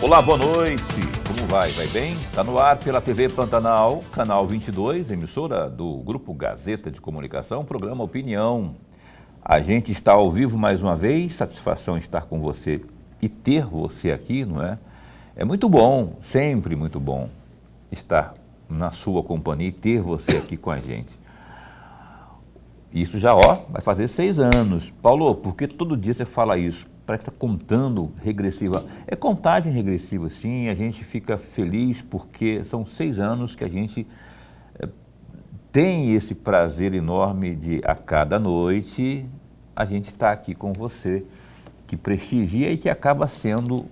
Olá, boa noite. Como vai? Vai bem? Está no ar pela TV Pantanal, canal 22, emissora do Grupo Gazeta de Comunicação, programa Opinião. A gente está ao vivo mais uma vez, satisfação estar com você e ter você aqui, não é? É muito bom, sempre muito bom estar na sua companhia e ter você aqui com a gente. Isso já, vai fazer 6 anos. Paulo, por que todo dia você fala isso? Parece que está contando regressiva. É contagem regressiva, sim, a gente fica feliz porque são 6 anos que a gente tem esse prazer enorme de, a cada noite, a gente está aqui com você, que prestigia e que acaba sendo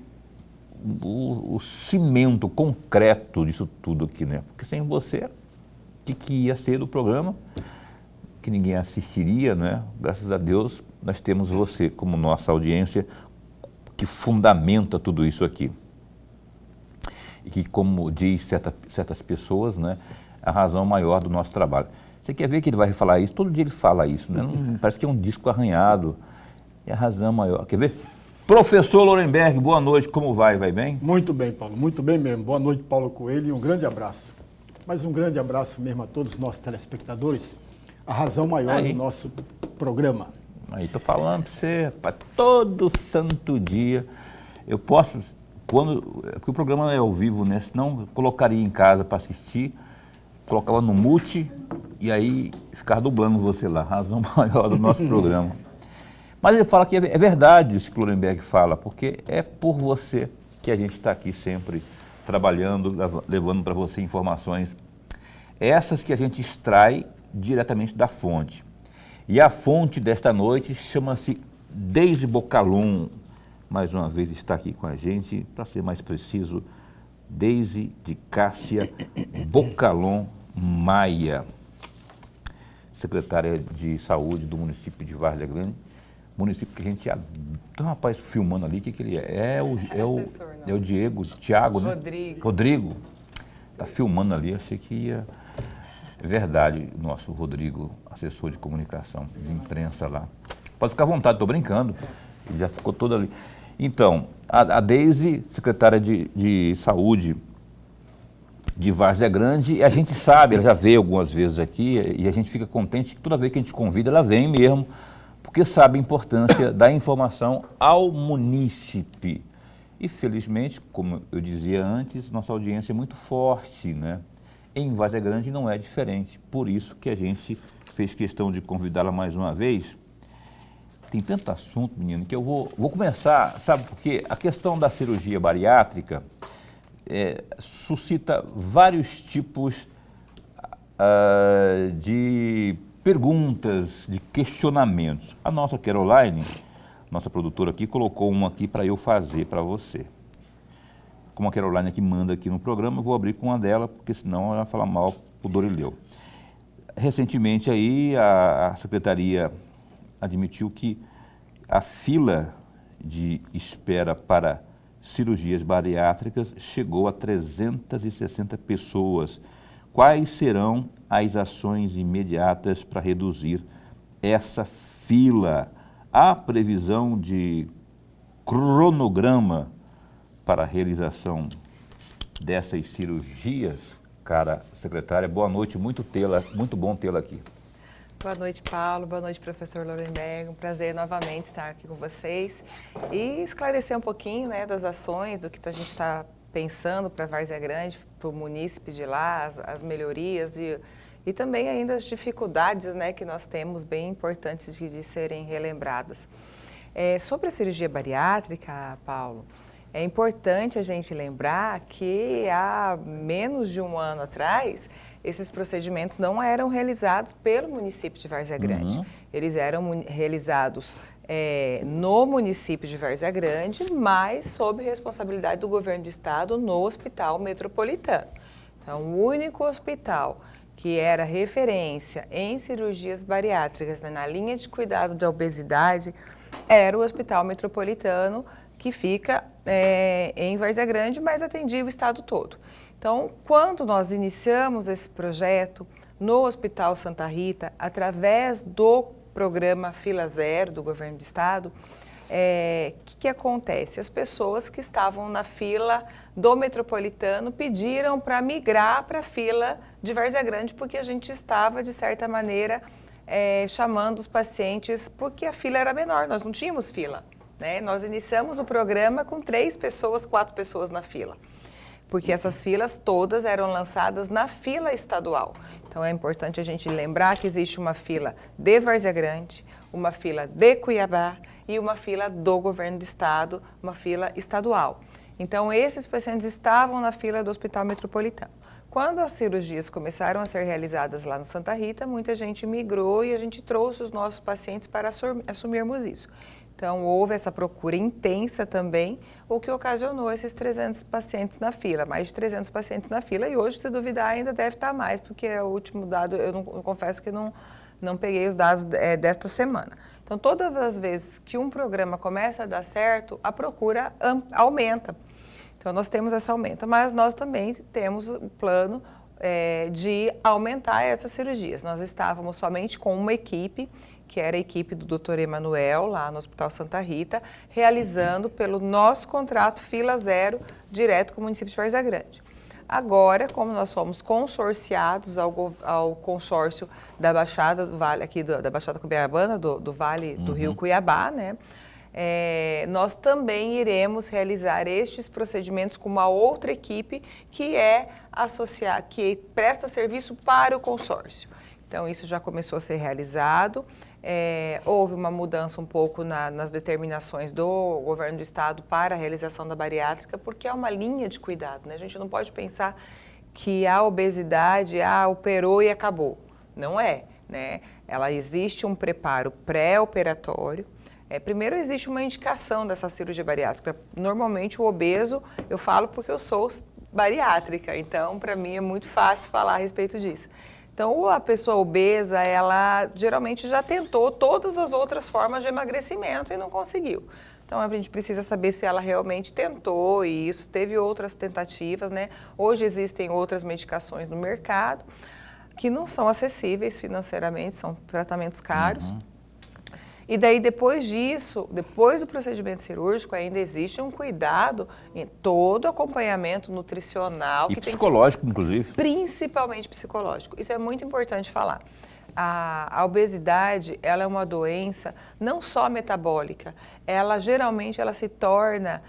o cimento concreto disso tudo aqui, né? Porque sem você, o que ia ser do programa? Que ninguém assistiria, né? Graças a Deus, nós temos você como nossa audiência que fundamenta tudo isso aqui. E que, como diz certas pessoas, né, é a razão maior do nosso trabalho. Você quer ver que ele vai falar isso? Todo dia ele fala isso, né? Não, parece que é um disco arranhado. É a razão maior. Quer ver? Professor Lorenberg, boa noite, como vai? Vai bem? Muito bem, Paulo, muito bem mesmo. Boa noite, Paulo Coelho, e um grande abraço. Mas um grande abraço mesmo a todos os nossos telespectadores. A razão maior do nosso programa. Aí, estou falando para você, para todo santo dia. Eu posso, porque o programa é ao vivo, né? Senão eu colocaria em casa para assistir, colocava no mute e aí ficava dublando você lá. A razão maior do nosso programa. Mas ele fala que é verdade isso que o Lorenberg fala, porque é por você que a gente está aqui sempre trabalhando, levando para você informações. Essas que a gente extrai diretamente da fonte. E a fonte desta noite chama-se Deise Bocalum. Mais uma vez está aqui com a gente, para ser mais preciso, Deise de Cássia Bocalum Maia, secretária de Saúde do município de Várzea Grande, município que a gente... Tem um rapaz filmando ali, o que ele é? É o Diego, Thiago, né? Rodrigo. Está filmando ali, achei que ia... É verdade, nosso Rodrigo, assessor de comunicação, de imprensa lá. Pode ficar à vontade, estou brincando, ele já ficou todo ali. Então, a Deise, secretária de Saúde de Várzea Grande, a gente sabe, ela já veio algumas vezes aqui e a gente fica contente que toda vez que a gente convida, ela vem mesmo, porque sabe a importância da informação ao munícipe. E, felizmente, como eu dizia antes, nossa audiência é muito forte, né? Em Várzea Grande não é diferente, por isso que a gente fez questão de convidá-la mais uma vez. Tem tanto assunto, menino, que eu vou começar, sabe, porque a questão da cirurgia bariátrica suscita vários tipos de perguntas, de questionamentos. A nossa Caroline, nossa produtora aqui, colocou uma aqui para eu fazer para você. Como a Caroline que manda aqui no programa, eu vou abrir com uma dela, porque senão ela vai falar mal pro Dorileu. Recentemente aí a secretaria admitiu que a fila de espera para cirurgias bariátricas chegou a 360 pessoas. Quais serão as ações imediatas para reduzir essa fila? Há previsão de cronograma para a realização dessas cirurgias, cara secretária? Boa noite, muito bom tê-la aqui. Boa noite, Paulo. Boa noite, professor Lorenberg. Um prazer novamente estar aqui com vocês e esclarecer um pouquinho, né, das ações, do que a gente está pensando para Várzea Grande, para o munícipe de lá, as melhorias e também ainda as dificuldades, né, que nós temos bem importantes de serem relembradas. Sobre a cirurgia bariátrica, Paulo, é importante a gente lembrar que há menos de 1 ano atrás, esses procedimentos não eram realizados pelo município de Várzea Grande. Eles eram realizados no município de Várzea Grande, mas sob responsabilidade do governo do estado no Hospital Metropolitano. Então, o único hospital que era referência em cirurgias bariátricas, né, na linha de cuidado da obesidade, era o Hospital Metropolitano, que fica em Várzea Grande, mas atendia o estado todo. Então, quando nós iniciamos esse projeto no Hospital Santa Rita, através do programa Fila Zero do Governo do Estado, que acontece? As pessoas que estavam na fila do metropolitano pediram para migrar para a fila de Várzea Grande, porque a gente estava, de certa maneira, chamando os pacientes, porque a fila era menor, nós não tínhamos fila, né? Nós iniciamos o programa com 3 pessoas, 4 pessoas na fila, porque essas filas todas eram lançadas na fila estadual. Então é importante a gente lembrar que existe uma fila de Várzea Grande, uma fila de Cuiabá e uma fila do governo do estado, uma fila estadual. Então esses pacientes estavam na fila do Hospital Metropolitano. Quando as cirurgias começaram a ser realizadas lá no Santa Rita, muita gente migrou e a gente trouxe os nossos pacientes para assumirmos isso. Então, houve essa procura intensa também, o que ocasionou esses 300 pacientes na fila, mais de 300 pacientes na fila, e hoje, se duvidar, ainda deve estar mais, porque é o último dado, eu confesso que não peguei os dados desta semana. Então, todas as vezes que um programa começa a dar certo, a procura aumenta. Então, nós temos essa aumenta, mas nós também temos o plano de aumentar essas cirurgias. Nós estávamos somente com uma equipe, que era a equipe do Dr. Emanuel, lá no Hospital Santa Rita, realizando pelo nosso contrato Fila Zero, direto com o município de Várzea Grande. Agora, como nós fomos consorciados ao consórcio da Baixada do Vale, aqui da Baixada Cuiabana, do Vale do Rio Cuiabá, né? Nós também iremos realizar estes procedimentos com uma outra equipe que que presta serviço para o consórcio. Então, isso já começou a ser realizado. Houve uma mudança um pouco nas determinações do governo do estado para a realização da bariátrica, porque é uma linha de cuidado, né? A gente não pode pensar que a obesidade, operou e acabou. Não é, né? Ela existe um preparo pré-operatório. Primeiro, existe uma indicação dessa cirurgia bariátrica. Normalmente, o obeso, eu falo porque eu sou bariátrica, então, para mim, é muito fácil falar a respeito disso. Então, a pessoa obesa, ela geralmente já tentou todas as outras formas de emagrecimento e não conseguiu. Então, a gente precisa saber se ela realmente tentou e isso, teve outras tentativas, né? Hoje existem outras medicações no mercado que não são acessíveis financeiramente, são tratamentos caros. E daí, depois disso, depois do procedimento cirúrgico, ainda existe um cuidado em todo o acompanhamento nutricional. E psicológico, inclusive. Principalmente psicológico. Isso é muito importante falar. A obesidade, ela é uma doença não só metabólica, geralmente ela se torna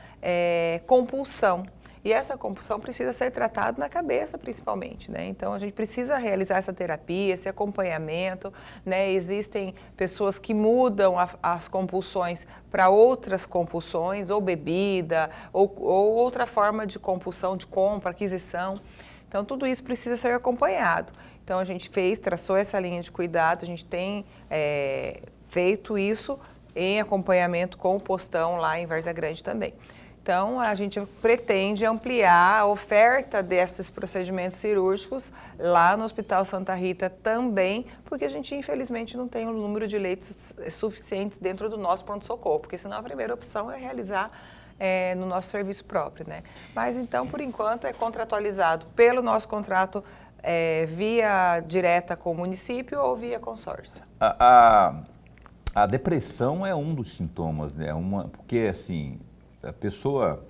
compulsão. E essa compulsão precisa ser tratada na cabeça, principalmente, né? Então, a gente precisa realizar essa terapia, esse acompanhamento, né? Existem pessoas que mudam as compulsões para outras compulsões, ou bebida, ou outra forma de compulsão, de compra, aquisição. Então, tudo isso precisa ser acompanhado. Então, a gente traçou essa linha de cuidado, a gente tem feito isso em acompanhamento com o postão lá em Várzea Grande também. Então, a gente pretende ampliar a oferta desses procedimentos cirúrgicos lá no Hospital Santa Rita também, porque a gente, infelizmente, não tem o número de leitos suficientes dentro do nosso pronto-socorro, porque senão a primeira opção é realizar no nosso serviço próprio, né? Mas, então, por enquanto, é contratualizado pelo nosso contrato via direta com o município ou via consórcio. A depressão é um dos sintomas, né? Porque, assim, a pessoa,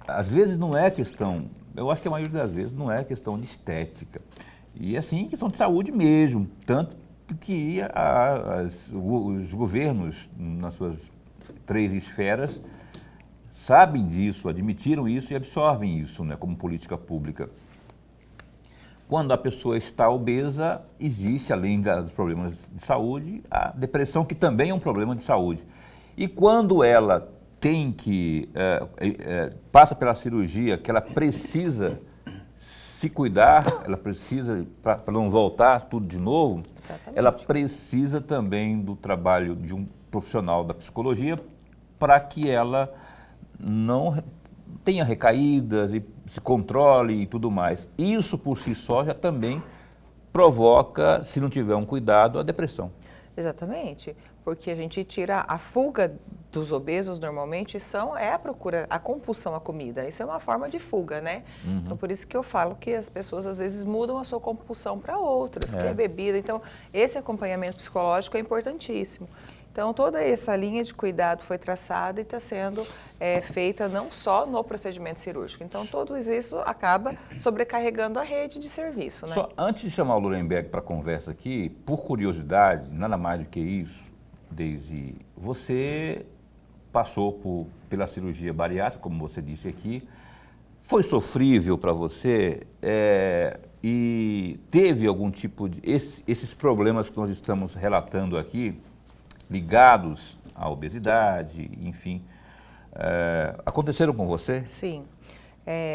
às vezes não é questão, eu acho que a maioria das vezes não é questão de estética. E, assim, questão de saúde mesmo, tanto que os governos, nas suas 3 esferas, sabem disso, admitiram isso e absorvem isso, né, como política pública. Quando a pessoa está obesa, existe, além dos problemas de saúde, a depressão, que também é um problema de saúde. E quando ela tem passa pela cirurgia, que ela precisa se cuidar, ela precisa, para não voltar tudo de novo, exatamente, ela precisa também do trabalho de um profissional da psicologia para que ela não tenha recaídas e se controle e tudo mais. Isso por si só já também provoca, se não tiver um cuidado, a depressão. Exatamente, porque a gente tira a fuga dos obesos normalmente a procura, a compulsão à comida. Isso é uma forma de fuga, né? Então, por isso que eu falo que as pessoas às vezes mudam a sua compulsão para outras, que é bebida. Então, esse acompanhamento psicológico é importantíssimo. Então, toda essa linha de cuidado foi traçada e está sendo feita não só no procedimento cirúrgico. Então, tudo isso acaba sobrecarregando a rede de serviço, né? Só antes de chamar o Lorenberg para a conversa aqui, por curiosidade, nada mais do que isso, Deise, você passou pela cirurgia bariátrica, como você disse aqui, foi sofrível para você e teve algum tipo de... Esses problemas que nós estamos relatando aqui, ligados à obesidade, enfim, aconteceram com você? Sim.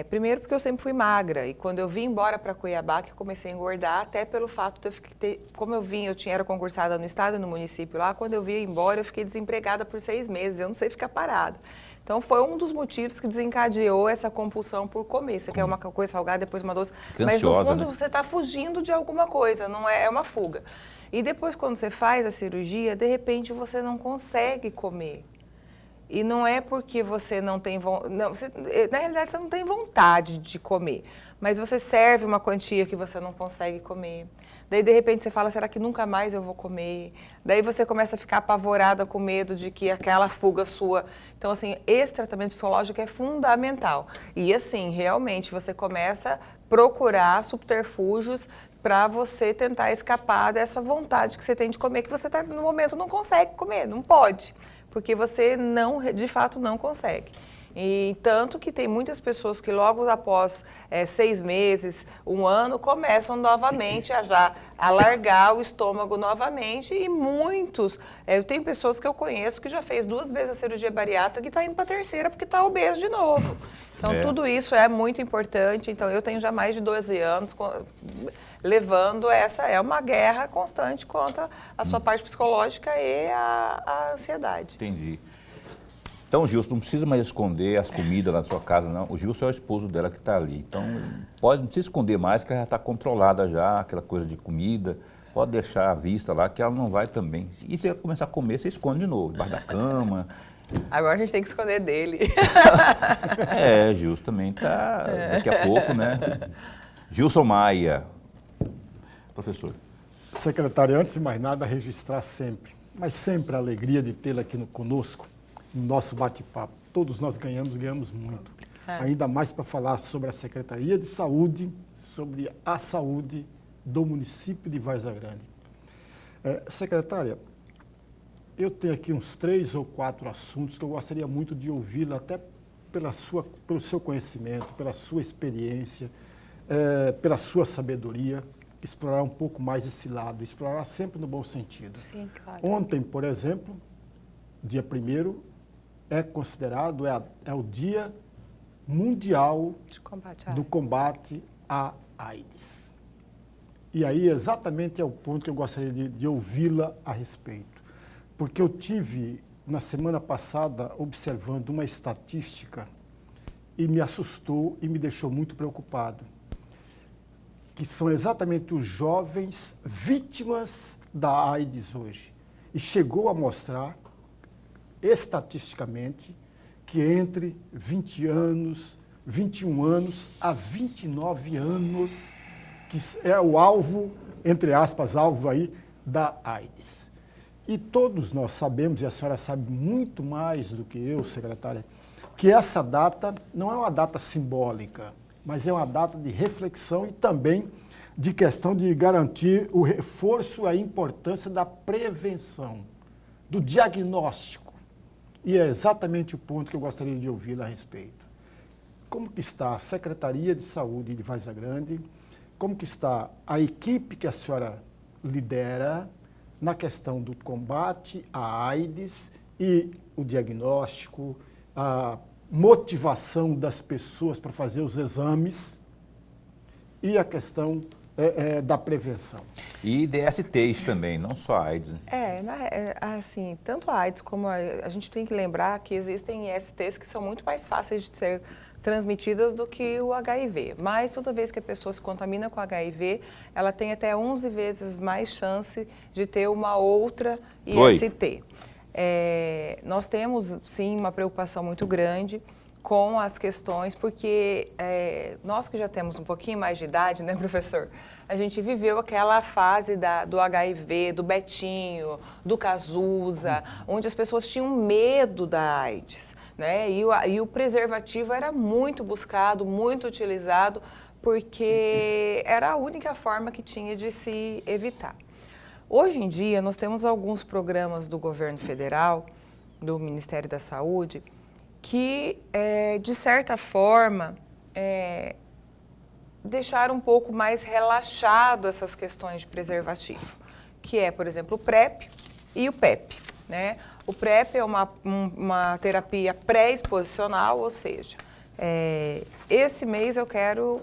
Primeiro porque eu sempre fui magra e quando eu vim embora para Cuiabá que eu comecei a engordar, até pelo fato de como eu era concursada no estado e no município lá, quando eu vim embora eu fiquei desempregada por 6 meses, eu não sei ficar parada. Então foi um dos motivos que desencadeou essa compulsão por comer. Você quer uma coisa salgada, depois uma doce, mas no fundo né? Você está fugindo de alguma coisa, não é uma fuga. E depois quando você faz a cirurgia, de repente você não consegue comer. E não é porque você não tem vontade, na realidade você não tem vontade de comer, mas você serve uma quantia que você não consegue comer. Daí de repente você fala, será que nunca mais eu vou comer? Daí você começa a ficar apavorada com medo de que aquela fuga sua... Então assim, esse tratamento psicológico é fundamental. E assim, realmente você começa a procurar subterfúgios para você tentar escapar dessa vontade que você tem de comer, que você no momento não consegue comer, não pode. Porque você de fato não consegue. E tanto que tem muitas pessoas que logo após 6 meses, 1 ano, começam novamente a já alargar o estômago novamente e muitos, eu tenho pessoas que eu conheço que já fez 2 vezes a cirurgia bariátrica e está indo para a 3ª porque está obeso de novo. Então tudo isso é muito importante, então eu tenho já mais de 12 anos levando é uma guerra constante contra a sua parte psicológica e a ansiedade. Entendi. Então, Gilson, não precisa mais esconder as comidas lá na sua casa, não. O Gilson é o esposo dela que está ali. Então, não precisa esconder mais, que ela já está controlada já, aquela coisa de comida. Pode deixar à vista lá, que ela não vai também. E se ela começar a comer, você esconde de novo, debaixo da cama. Agora a gente tem que esconder dele. Gilson também está, daqui a pouco, né? Gilson Maia. Professor. Secretário, antes de mais nada, registrar sempre, mas sempre a alegria de tê-la aqui conosco, no nosso bate-papo. Todos nós ganhamos muito. Ainda mais para falar sobre a Secretaria de Saúde, sobre a saúde do município de Várzea Grande. Secretária, eu tenho aqui uns 3 ou 4 assuntos que eu gostaria muito de ouvi-la, até pelo seu conhecimento, pela sua experiência, pela sua sabedoria, explorar um pouco mais esse lado, explorar sempre no bom sentido. Sim, claro. Ontem, por exemplo, dia 1º, é considerado, é o Dia Mundial do Combate à AIDS. E aí exatamente é o ponto que eu gostaria de ouvi-la a respeito. Porque eu tive, na semana passada, observando uma estatística e me assustou e me deixou muito preocupado, que são exatamente os jovens vítimas da AIDS hoje. E chegou a mostrar, estatisticamente, que entre 20 anos, 21 anos a 29 anos, que é o alvo, entre aspas, alvo aí, da AIDS. E todos nós sabemos, e a senhora sabe muito mais do que eu, secretária, que essa data não é uma data simbólica, mas é uma data de reflexão e também de questão de garantir o reforço, a importância da prevenção, do diagnóstico. E é exatamente o ponto que eu gostaria de ouvir a respeito. Como que está a Secretaria de Saúde de Várzea Grande? Como que está a equipe que a senhora lidera na questão do combate à AIDS e o diagnóstico, a motivação das pessoas para fazer os exames e a questão da prevenção. E DSTs também, não só AIDS. Assim, tanto a AIDS como a gente tem que lembrar que existem ISTs que são muito mais fáceis de ser transmitidas do que o HIV. Mas toda vez que a pessoa se contamina com HIV, ela tem até 11 vezes mais chance de ter uma outra IST. Nós temos, sim, uma preocupação muito grande com as questões, porque nós que já temos um pouquinho mais de idade, né, professor? A gente viveu aquela fase do HIV, do Betinho, do Cazuza, onde as pessoas tinham medo da AIDS, né? E o preservativo era muito buscado, muito utilizado, porque era a única forma que tinha de se evitar. Hoje em dia, nós temos alguns programas do governo federal, do Ministério da Saúde, que, de certa forma, deixaram um pouco mais relaxado essas questões de preservativo, que é, por exemplo, o PrEP e o PEP, né? O PrEP é uma terapia pré-exposicional, ou seja, esse mês eu quero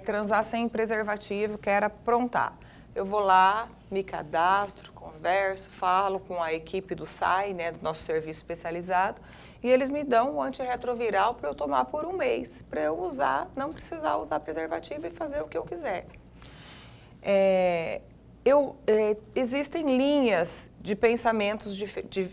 transar sem preservativo, quero aprontar. Eu vou lá, me cadastro, converso, falo com a equipe do SAI, né, do nosso serviço especializado, e eles me dão um antirretroviral para eu tomar por um mês, para eu usar, não precisar usar preservativo e fazer o que eu quiser. Existem linhas de pensamentos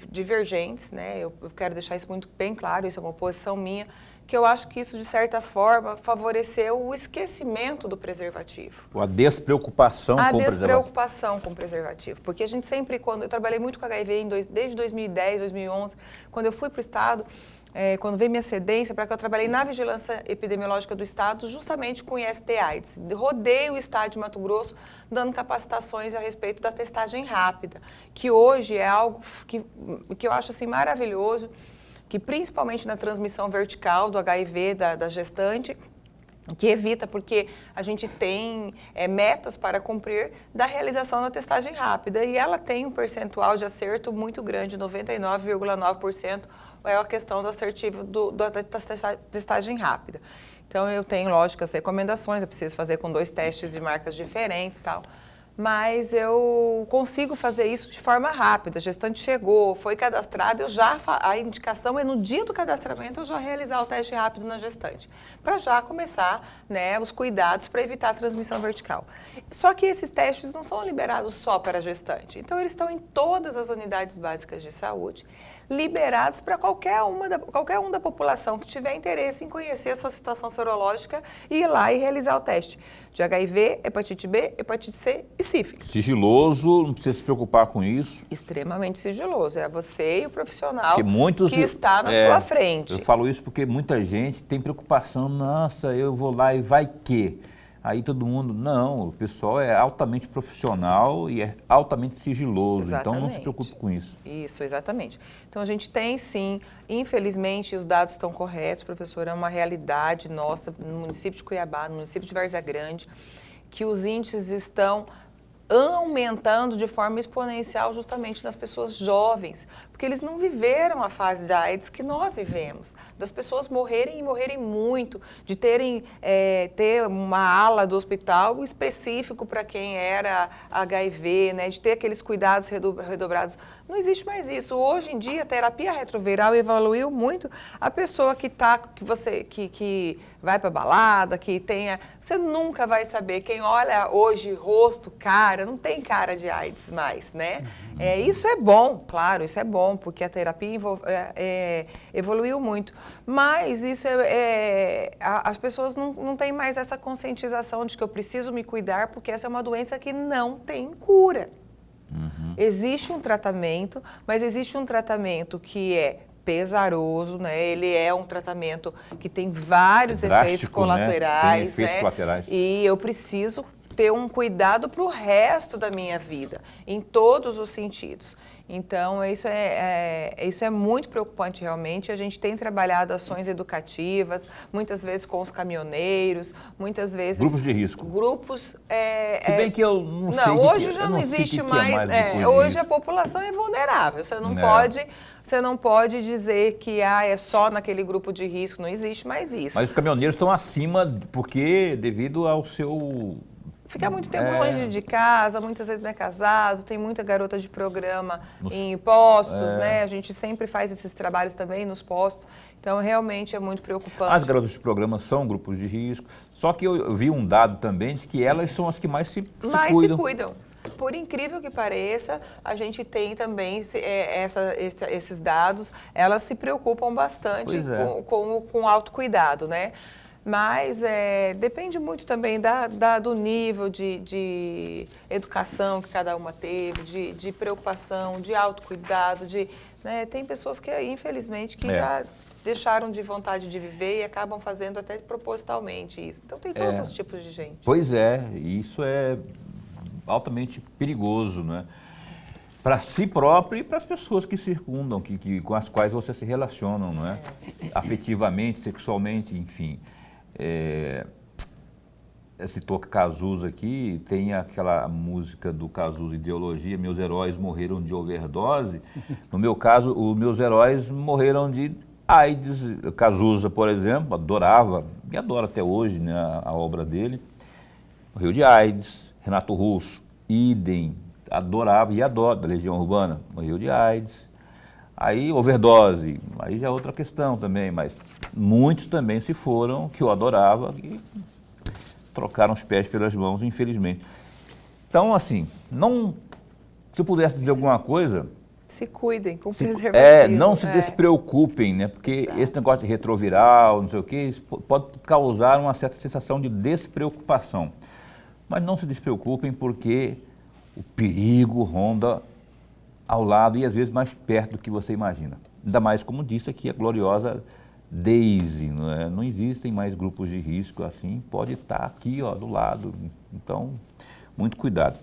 divergentes, né? Eu quero deixar isso muito bem claro, isso é uma posição minha, que eu acho que isso, de certa forma, favoreceu o esquecimento do preservativo. A despreocupação com o preservativo. A despreocupação com o preservativo. Porque a gente sempre, eu trabalhei muito com HIV desde 2010, 2011, quando eu fui para o Estado, quando veio minha cedência, para que eu trabalhei na vigilância epidemiológica do Estado, justamente com IST/AIDS. Rodei o Estado de Mato Grosso, dando capacitações a respeito da testagem rápida, que hoje é algo que eu acho assim, maravilhoso, que principalmente na transmissão vertical do HIV da gestante, que evita, porque a gente tem metas para cumprir da realização da testagem rápida, e ela tem um percentual de acerto muito grande, 99,9% é a questão do assertivo da testagem rápida. Então, eu tenho, lógico, as recomendações, eu preciso fazer com 2 testes de marcas diferentes e tal, mas eu consigo fazer isso de forma rápida. A gestante chegou, foi cadastrada, a indicação é no dia do cadastramento eu já realizar o teste rápido na gestante, para já começar, né, os cuidados para evitar a transmissão vertical. Só que esses testes não são liberados só para a gestante, então eles estão em todas as unidades básicas de saúde, liberados para qualquer um da população que tiver interesse em conhecer a sua situação sorológica e ir lá e realizar o teste de HIV, hepatite B, hepatite C e sífilis. Sigiloso, não precisa se preocupar com isso. Extremamente sigiloso, é você e o profissional que está na sua frente. Eu falo isso porque muita gente tem preocupação, nossa, eu vou lá e vai que... Aí todo mundo, não, o pessoal é altamente profissional e é altamente sigiloso, exatamente. Então não se preocupe com isso. Isso, exatamente. Então a gente tem sim, infelizmente os dados estão corretos, professor, é uma realidade nossa no município de Cuiabá, no município de Várzea Grande, que os índices estão aumentando de forma exponencial justamente nas pessoas jovens, porque eles não viveram a fase da AIDS que nós vivemos, das pessoas morrerem e morrerem muito, de ter uma ala do hospital específico para quem era HIV, né, de ter aqueles cuidados redobrados. Não existe mais isso. Hoje em dia, a terapia retroviral evoluiu muito. A pessoa que vai para balada, que tenha... Você nunca vai saber. Quem olha hoje, rosto, cara, não tem cara de AIDS mais, né? Isso é bom, claro, isso é bom, porque a terapia evoluiu muito. Mas isso as pessoas não têm mais essa conscientização de que eu preciso me cuidar, porque essa é uma doença que não tem cura. Existe um tratamento, mas existe um tratamento que é pesaroso, né? Ele é um tratamento que tem vários efeitos colaterais, né? Tem efeitos colaterais. E eu preciso ter um cuidado para o resto da minha vida, em todos os sentidos. Então, isso é muito preocupante realmente. A gente tem trabalhado ações educativas, muitas vezes com os caminhoneiros, muitas vezes... Grupos de risco. Grupos... Se bem que eu não sei... Hoje já não existe mais... Hoje a população é vulnerável. Você não pode dizer que é só naquele grupo de risco, não existe mais isso. Mas os caminhoneiros estão acima, porque devido ao seu... Ficar muito tempo longe de casa, muitas vezes não é casado, tem muita garota de programa em postos, né? A gente sempre faz esses trabalhos também nos postos, então realmente é muito preocupante. As garotas de programa são grupos de risco, só que eu vi um dado também de que elas são as que mais se cuidam. Por incrível que pareça, a gente tem também esses dados, elas se preocupam bastante com o autocuidado, né? Mas depende muito também do nível de educação que cada uma teve, de preocupação, de autocuidado, né? Tem pessoas que, infelizmente, que já deixaram de vontade de viver e acabam fazendo até propositalmente isso. Então, tem todos os tipos de gente. Pois é, isso é altamente perigoso, né? Para si próprio e para as pessoas que circundam, com as quais você se relacionam, não é? Afetivamente, sexualmente, enfim. Esse toque Cazuza aqui, tem aquela música do Cazuza, Ideologia, meus heróis morreram de overdose. No meu caso, os meus heróis morreram de AIDS. Cazuza, por exemplo, adorava, e adora até hoje, né, a obra dele, morreu de AIDS. Renato Russo, idem, adorava e adora, da Legião Urbana, morreu de AIDS. Aí, overdose, aí já é outra questão também, mas muitos também se foram, que eu adorava, e trocaram os pés pelas mãos, infelizmente. Então, assim, se eu pudesse dizer alguma coisa... Se cuidem com preservativo. Não se despreocupem, né? Porque esse negócio de retroviral, não sei o quê, isso pode causar uma certa sensação de despreocupação. Mas não se despreocupem, porque o perigo ronda ao lado e às vezes mais perto do que você imagina. Ainda mais, como disse aqui a gloriosa Daisy, não existem mais grupos de risco assim, pode estar aqui do lado. Então, muito cuidado.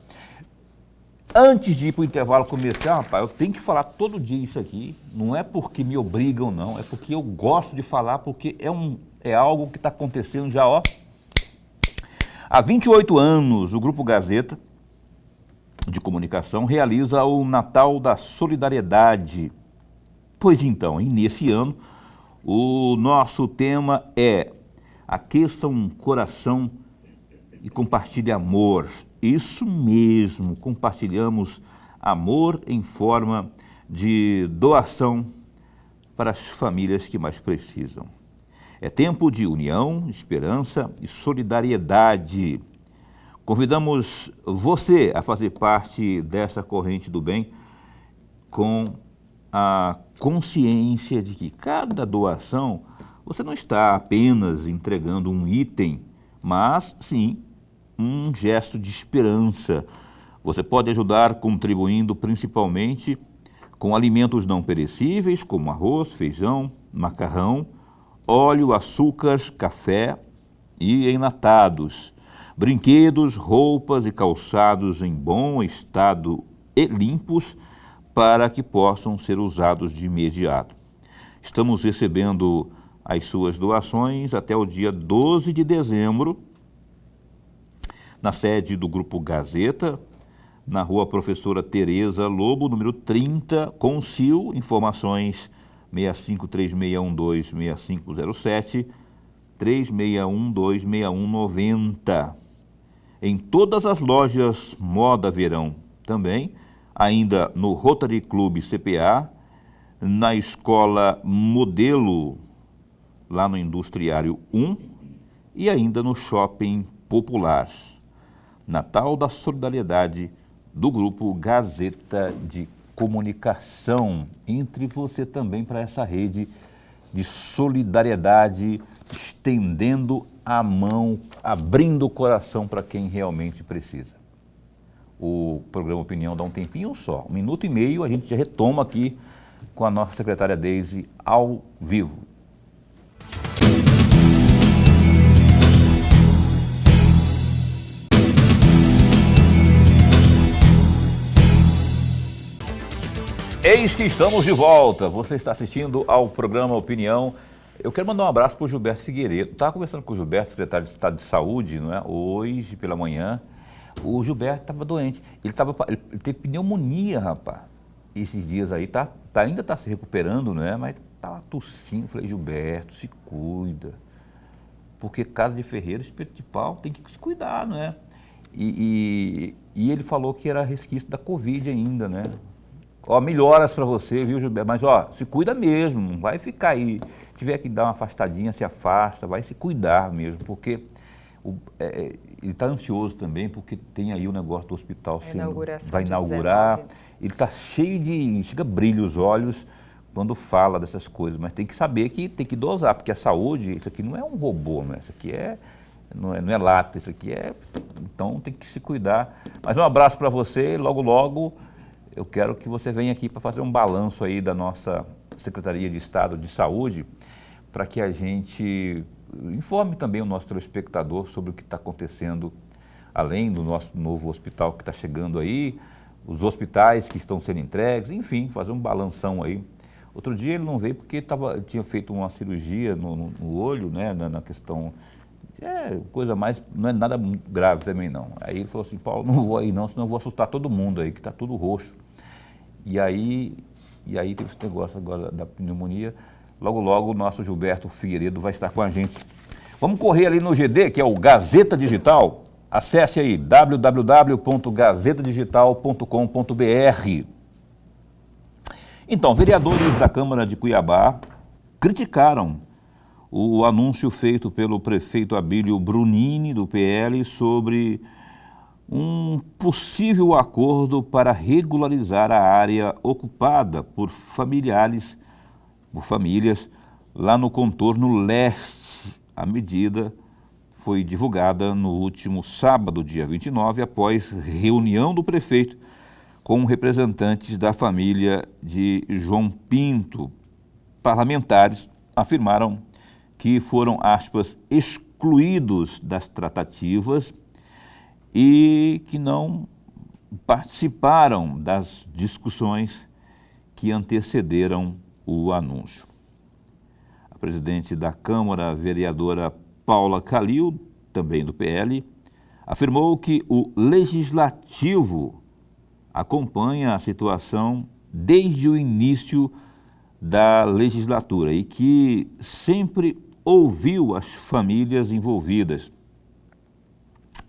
Antes de ir para o intervalo comercial, rapaz, eu tenho que falar todo dia isso aqui, não é porque me obrigam não, é porque eu gosto de falar, porque é algo que está acontecendo já, há 28 anos, o Grupo Gazeta de Comunicação realiza o Natal da Solidariedade. Pois então, nesse ano, o nosso tema é Aqueça um Coração e Compartilhe Amor. Isso mesmo, compartilhamos amor em forma de doação para as famílias que mais precisam. É tempo de união, esperança e solidariedade. Convidamos você a fazer parte dessa corrente do bem com a consciência de que cada doação você não está apenas entregando um item, mas sim um gesto de esperança. Você pode ajudar contribuindo principalmente com alimentos não perecíveis como arroz, feijão, macarrão, óleo, açúcar, café e enlatados, brinquedos, roupas e calçados em bom estado e limpos para que possam ser usados de imediato. Estamos recebendo as suas doações até o dia 12 de dezembro, na sede do Grupo Gazeta, na rua Professora Tereza Lobo, número 30, Consil, informações 6536126507, 36126190. Em todas as lojas Moda Verão também, ainda no Rotary Club CPA, na Escola Modelo, lá no Industriário 1, e ainda no Shopping Popular. Natal da Solidariedade do Grupo Gazeta de Comunicação. Entre você também para essa rede de solidariedade, estendendo a mão, abrindo o coração para quem realmente precisa. O programa Opinião dá um tempinho só, 1 minuto e meio, a gente já retoma aqui com a nossa secretária Daisy ao vivo. Eis que estamos de volta. Você está assistindo ao programa Opinião. Eu quero mandar um abraço para o Gilberto Figueiredo. Estava conversando com o Gilberto, secretário de Estado de Saúde, não é? Hoje pela manhã. O Gilberto estava doente. Ele teve pneumonia, rapaz. Esses dias aí, ainda está se recuperando, não é? Mas estava tossindo. Falei, Gilberto, se cuida. Porque casa de ferreiro, espeto de pau, tem que se cuidar, não é? E ele falou que era resquício da Covid ainda, né? Melhoras para você, viu, Gilberto? Mas, se cuida mesmo, não vai ficar aí. Se tiver que dar uma afastadinha, se afasta, vai se cuidar mesmo, porque Ele está ansioso também porque tem aí o negócio do hospital vai dia inaugurar. 19. Ele está cheio chega brilha os olhos quando fala dessas coisas, mas tem que saber que tem que dosar, porque a saúde, isso aqui não é um robô, né? Isso aqui não é lata, isso aqui então tem que se cuidar. Mas um abraço para você, logo logo eu quero que você venha aqui para fazer um balanço aí da nossa Secretaria de Estado de Saúde, para que a gente informe também o nosso telespectador sobre o que está acontecendo, além do nosso novo hospital que está chegando aí, os hospitais que estão sendo entregues, enfim, fazer um balanção aí. Outro dia ele não veio porque tinha feito uma cirurgia no olho, né, na questão, coisa mais, não é nada muito grave também não. Aí ele falou assim, Paulo, não vou aí não, senão eu vou assustar todo mundo aí, que está tudo roxo. E aí teve esse negócio agora da pneumonia. Logo, logo o nosso Gilberto Figueiredo vai estar com a gente. Vamos correr ali no GD, que é o Gazeta Digital. Acesse aí www.gazetadigital.com.br. Então, vereadores da Câmara de Cuiabá criticaram o anúncio feito pelo prefeito Abílio Brunini, do PL, sobre um possível acordo para regularizar a área ocupada por famílias lá no contorno leste. A medida foi divulgada no último sábado, dia 29, após reunião do prefeito com representantes da família de João Pinto. Parlamentares afirmaram que foram, aspas, excluídos das tratativas e que não participaram das discussões que antecederam o anúncio. A presidente da Câmara, a vereadora Paula Calil, também do PL, afirmou que o Legislativo acompanha a situação desde o início da legislatura e que sempre ouviu as famílias envolvidas.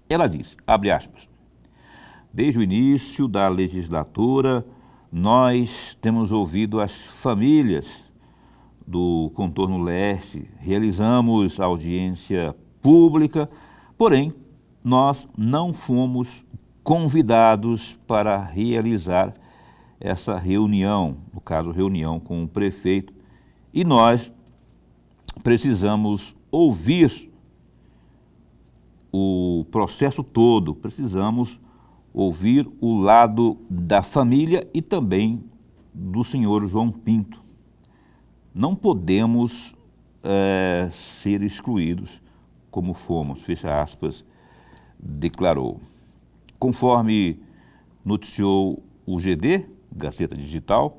Ela disse, abre aspas, desde o início da legislatura, nós temos ouvido as famílias do contorno leste, realizamos audiência pública, porém, nós não fomos convidados para realizar essa reunião, no caso, reunião com o prefeito, e nós precisamos ouvir o processo todo, precisamos ouvir o lado da família e também do senhor João Pinto. Não podemos ser excluídos como fomos, fecha aspas, declarou. Conforme noticiou o GD, Gazeta Digital,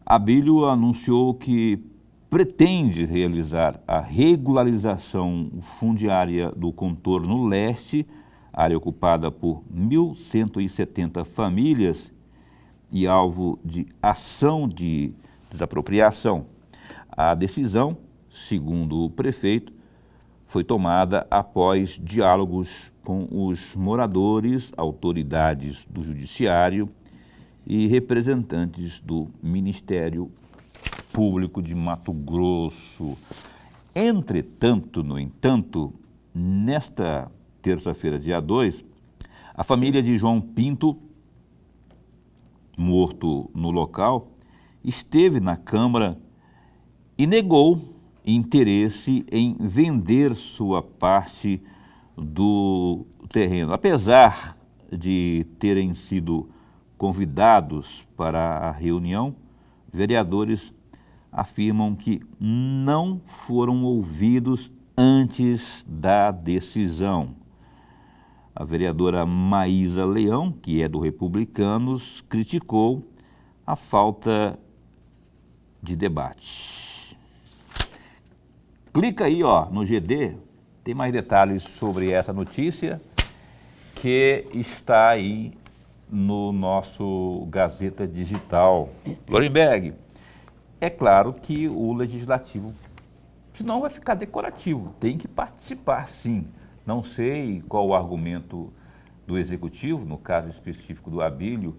Abílio anunciou que pretende realizar a regularização fundiária do contorno leste, área ocupada por 1.170 famílias e alvo de ação de desapropriação. A decisão, segundo o prefeito, foi tomada após diálogos com os moradores, autoridades do Judiciário e representantes do Ministério Público de Mato Grosso. Entretanto, no entanto, nesta terça-feira, dia 2, a família de João Pinto, morto no local, esteve na Câmara e negou interesse em vender sua parte do terreno. Apesar de terem sido convidados para a reunião, vereadores afirmam que não foram ouvidos antes da decisão. A vereadora Maísa Leão, que é do Republicanos, criticou a falta de debate. Clica aí, ó, no GD, tem mais detalhes sobre essa notícia que está aí no nosso Gazeta Digital. Lorenberg, é claro que o Legislativo, senão vai ficar decorativo, tem que participar sim. Não sei qual o argumento do Executivo, no caso específico do Abílio,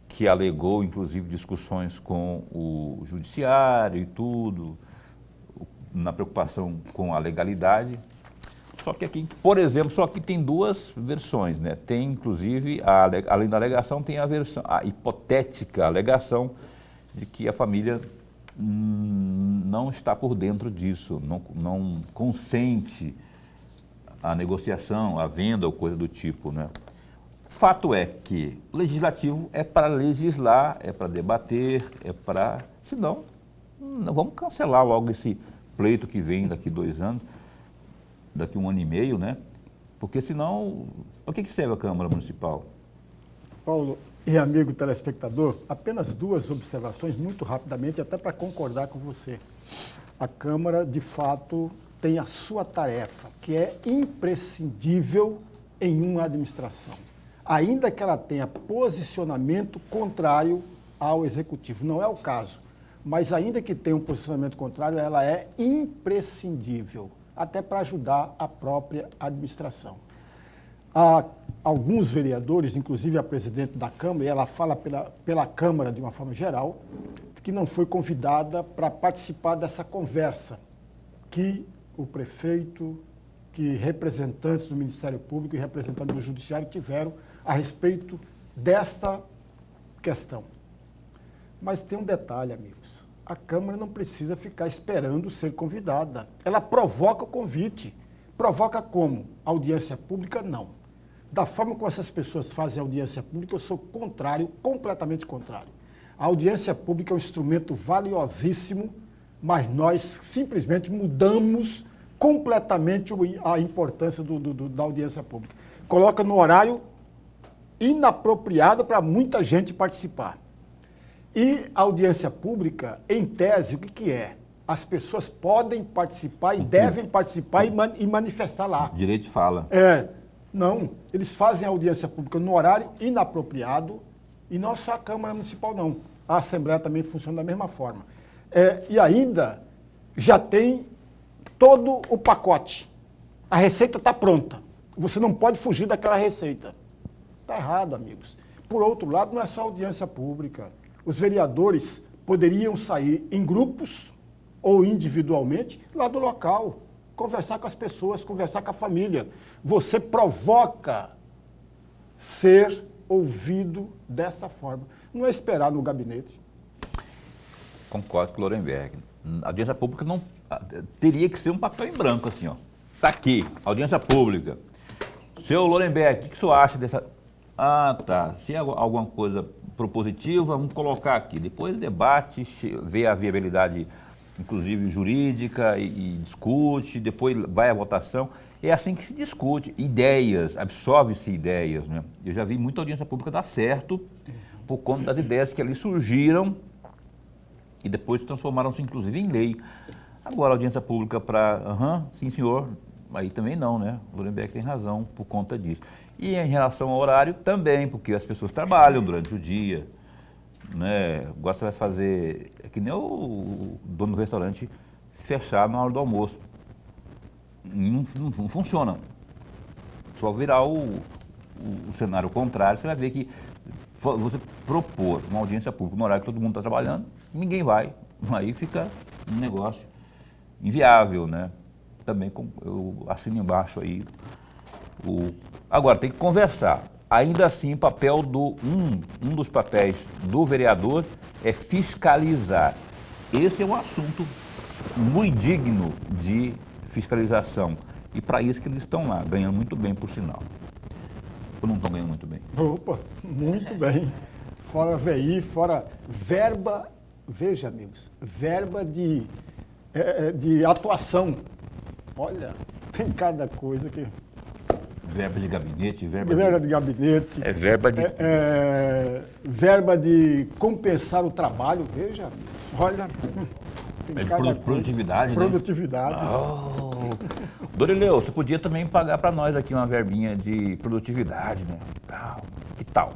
que alegou inclusive discussões com o Judiciário e tudo, na preocupação com a legalidade. Só que aqui, por exemplo, só que tem duas versões, né? Tem, inclusive, além da alegação, tem a hipotética alegação de que a família não está por dentro disso, não consente a negociação, a venda ou coisa do tipo, né? Fato é que o legislativo é para legislar, é para debater, senão, vamos cancelar logo esse pleito que vem daqui 2 anos, daqui 1 ano e meio, né? Porque senão, para que serve a Câmara Municipal? Paulo e amigo telespectador, apenas 2 observações muito rapidamente, até para concordar com você. A Câmara, de fato, tem a sua tarefa, que é imprescindível em uma administração, ainda que ela tenha posicionamento contrário ao Executivo. Não é o caso, mas ainda que tenha um posicionamento contrário, ela é imprescindível, até para ajudar a própria administração. Há alguns vereadores, inclusive a presidente da Câmara, e ela fala pela Câmara de uma forma geral, que não foi convidada para participar dessa conversa que o prefeito, que representantes do Ministério Público e representantes do Judiciário tiveram a respeito desta questão. Mas tem um detalhe, amigos. A Câmara não precisa ficar esperando ser convidada. Ela provoca o convite. Provoca como? Audiência pública, não. Da forma como essas pessoas fazem audiência pública, eu sou contrário, completamente contrário. A audiência pública é um instrumento valiosíssimo, mas nós simplesmente mudamos completamente a importância da audiência pública. Coloca no horário inapropriado para muita gente participar. E a audiência pública, em tese, o que é? As pessoas podem participar e devem participar e manifestar lá. Direito de fala. Não, eles fazem a audiência pública no horário inapropriado e não só a Câmara Municipal, não. A Assembleia também funciona da mesma forma. E ainda já tem todo o pacote. A receita está pronta. Você não pode fugir daquela receita. Está errado, amigos. Por outro lado, não é só audiência pública. Os vereadores poderiam sair em grupos ou individualmente lá do local, conversar com as pessoas, conversar com a família. Você provoca ser ouvido dessa forma. Não é esperar no gabinete. Concordo com o Lorenberg. A audiência pública não teria que ser um papel em branco, assim, ó. Está aqui, audiência pública. Seu Lorenberg, o que o senhor acha dessa... tá. Se é alguma coisa propositiva, vamos colocar aqui. Depois debate, vê a viabilidade, inclusive jurídica, e discute, depois vai à votação. É assim que se discute. Ideias, absorve-se ideias, né? Eu já vi muita audiência pública dar certo por conta das ideias que ali surgiram e depois transformaram-se, inclusive, em lei. Agora, audiência pública para... sim, senhor. Aí também não, né? O Lorenberg tem razão por conta disso. E em relação ao horário, também, porque as pessoas trabalham durante o dia, né? Agora você vai fazer... É que nem o dono do restaurante fechar na hora do almoço. Não funciona. Só virar o cenário contrário, você vai ver que você propor uma audiência pública no horário que todo mundo está trabalhando, ninguém vai. Aí fica um negócio inviável, né? Também eu assino embaixo aí. Agora, tem que conversar. Ainda assim, papel um dos papéis do vereador é fiscalizar. Esse é um assunto muito digno de fiscalização. E para isso que eles estão lá, ganhando muito bem, por sinal. Ou não estão ganhando muito bem? Opa, muito bem. Fora VI, fora verba, veja, amigos, verba de atuação. Olha, tem cada coisa que... Verba de gabinete, verba de gabinete. É verba de... verba de compensar o trabalho, veja, amigos. Olha... Produtividade, né? Produtividade. Dorileu, você podia também pagar para nós aqui uma verbinha de produtividade, né? Que tal?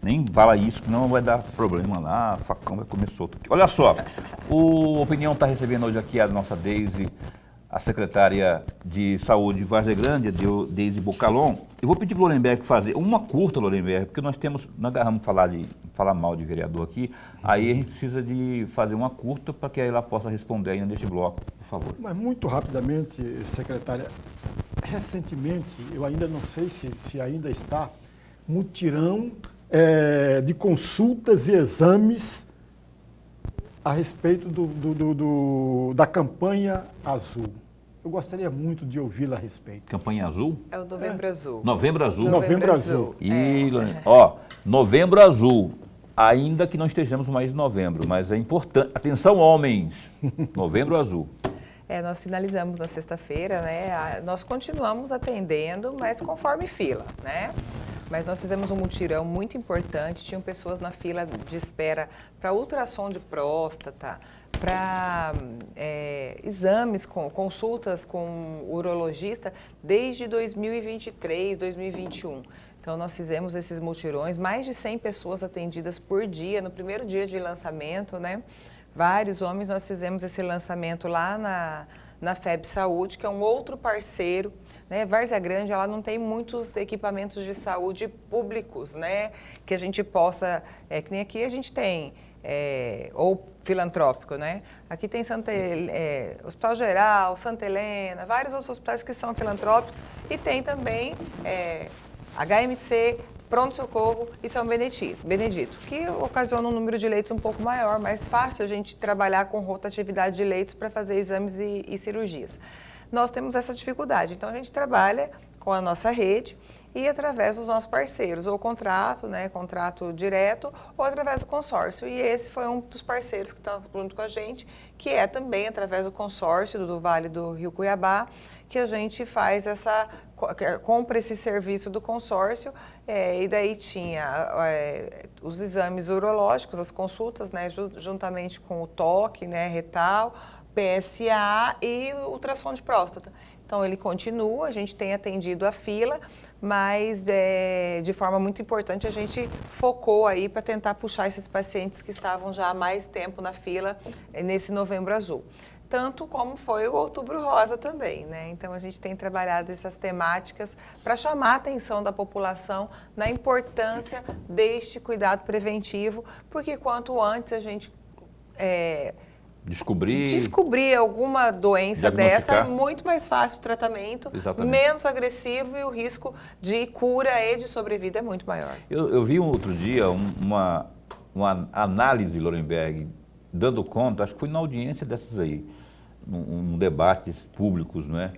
Nem fala isso, que não vai dar problema lá, o facão vai comer solto aqui. Olha só, o Opinião está recebendo hoje aqui a nossa Deise a secretária de Saúde de Várzea Grande, a Deise Bocalon. Eu vou pedir para o Lorenberg fazer uma curta, Lorenberg, porque nós agarramos falar mal de vereador aqui, aí a gente precisa de fazer uma curta para que ela possa responder ainda neste bloco, por favor. Mas muito rapidamente, secretária, recentemente, eu ainda não sei se ainda está, mutirão de consultas e exames a respeito da campanha azul. Eu gostaria muito de ouvi-la a respeito. Campanha azul? É o Novembro Azul. Novembro Azul? Novembro Azul. E, ó, Novembro Azul, ainda que não estejamos mais em novembro, mas é importante. Atenção, homens! Novembro Azul. Nós finalizamos na sexta-feira, né? Nós continuamos atendendo, mas conforme fila, né? Mas nós fizemos um mutirão muito importante, tinham pessoas na fila de espera para ultrassom de próstata, para exames, consultas com urologista desde 2023, 2021. Então, nós fizemos esses mutirões, mais de 100 pessoas atendidas por dia, no primeiro dia de lançamento, né? Vários homens, nós fizemos esse lançamento lá na FEB Saúde, que é um outro parceiro, né? Várzea Grande, ela não tem muitos equipamentos de saúde públicos, né? Que a gente possa, que nem aqui a gente tem, ou filantrópico, né? Aqui tem Hospital Geral, Santa Helena, vários outros hospitais que são filantrópicos e tem também HMC, Pronto-Socorro e São Benedito, que ocasiona um número de leitos um pouco maior, mais fácil a gente trabalhar com rotatividade de leitos para fazer exames e cirurgias. Nós temos essa dificuldade, então a gente trabalha com a nossa rede e através dos nossos parceiros, ou contrato, né, contrato direto, ou através do consórcio. E esse foi um dos parceiros que está junto com a gente, que é também através do consórcio do Vale do Rio Cuiabá, que a gente faz compra esse serviço do consórcio, e daí tinha os exames urológicos, as consultas, né, juntamente com o toque, né, retal, PSA e ultrassom de próstata. Então, ele continua, a gente tem atendido a fila, mas de forma muito importante a gente focou aí para tentar puxar esses pacientes que estavam já há mais tempo na fila nesse Novembro Azul. Tanto como foi o Outubro Rosa também, né? Então, a gente tem trabalhado essas temáticas para chamar a atenção da população na importância deste cuidado preventivo, porque quanto antes a gente descobrir alguma doença dessa, muito mais fácil o tratamento, menos agressivo e o risco de cura e de sobrevida é muito maior. Eu vi outro dia uma análise, Lorenberg, dando conta, acho que foi na audiência dessas aí, num debates públicos, não é?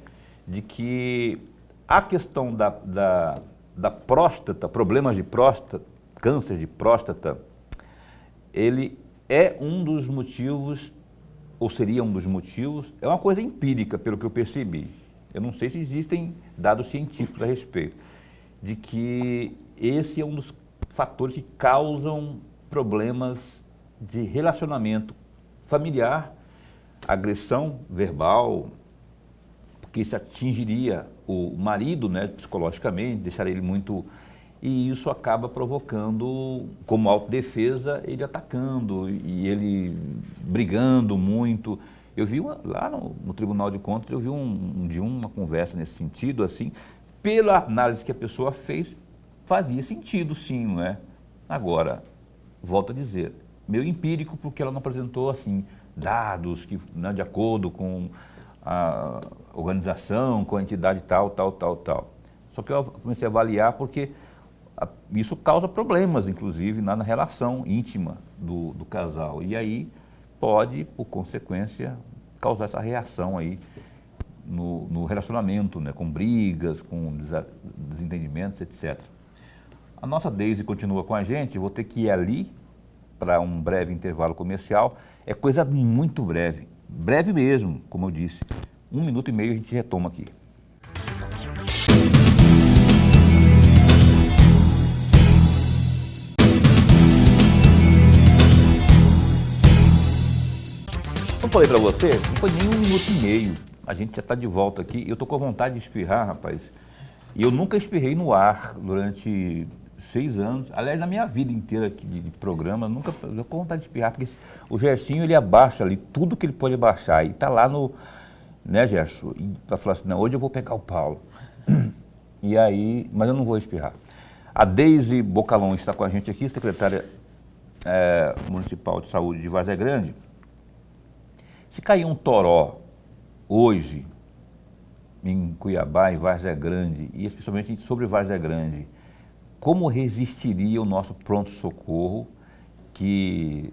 De que a questão da próstata, problemas de próstata, câncer de próstata, ele é um dos motivos, ou seria um dos motivos, é uma coisa empírica, pelo que eu percebi. Eu não sei se existem dados científicos a respeito, de que esse é um dos fatores que causam problemas de relacionamento familiar, agressão verbal, porque isso atingiria o marido, né, psicologicamente, deixaria ele muito... E isso acaba provocando, como autodefesa, ele atacando e ele brigando muito. Eu vi lá no Tribunal de Contas, eu vi uma conversa nesse sentido, assim, pela análise que a pessoa fez, fazia sentido sim, não é? Agora, volto a dizer, meio empírico, porque ela não apresentou, assim, dados que, né, de acordo com a organização, com a entidade tal. Só que eu comecei a avaliar porque isso causa problemas, inclusive, na relação íntima do casal. E aí pode, por consequência, causar essa reação aí no relacionamento, né, com brigas, com desentendimentos, etc. A nossa Deise continua com a gente, vou ter que ir ali para um breve intervalo comercial. É coisa muito breve, breve mesmo, como eu disse. 1 minuto e meio a gente retoma aqui. Não falei para você, não foi nem 1 minuto e meio. A gente já está de volta aqui. Eu estou com vontade de espirrar, rapaz. E eu nunca espirrei no ar durante 6 anos. Aliás, na minha vida inteira aqui de programa, nunca eu com vontade de espirrar, porque o Gersinho, ele abaixa ali tudo que ele pode abaixar. E está lá né, Gerson? Para falar assim, não, hoje eu vou pegar o Paulo. E aí, mas eu não vou espirrar. A Deise Bocalon está com a gente aqui, secretária municipal de saúde de Várzea Grande. Se cair um toró hoje em Cuiabá, em Várzea Grande, e especialmente sobre Várzea Grande, como resistiria o nosso pronto-socorro, que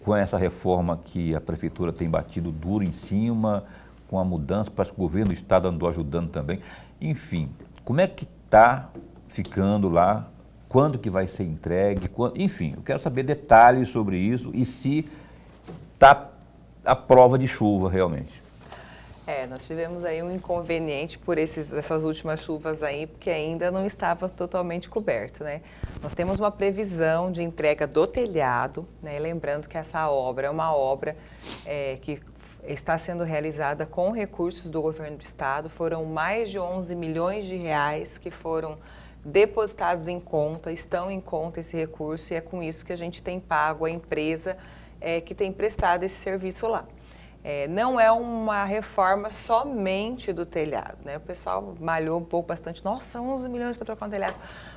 com essa reforma que a prefeitura tem batido duro em cima, com a mudança, parece que o governo do estado andou ajudando também. Enfim, como é que está ficando lá? Quando que vai ser entregue? Enfim, eu quero saber detalhes sobre isso e se está a prova de chuva realmente. Nós tivemos aí um inconveniente por essas últimas chuvas aí, porque ainda não estava totalmente coberto, né? Nós temos uma previsão de entrega do telhado, né? Lembrando que essa obra é uma obra que está sendo realizada com recursos do governo do estado. Foram mais de 11 milhões de reais que foram depositados em conta, estão em conta esse recurso, e é com isso que a gente tem pago a empresa que tem prestado esse serviço lá. Não é uma reforma somente do telhado, né? O pessoal malhou um pouco, bastante. Nossa, 11 milhões para trocar um telhado.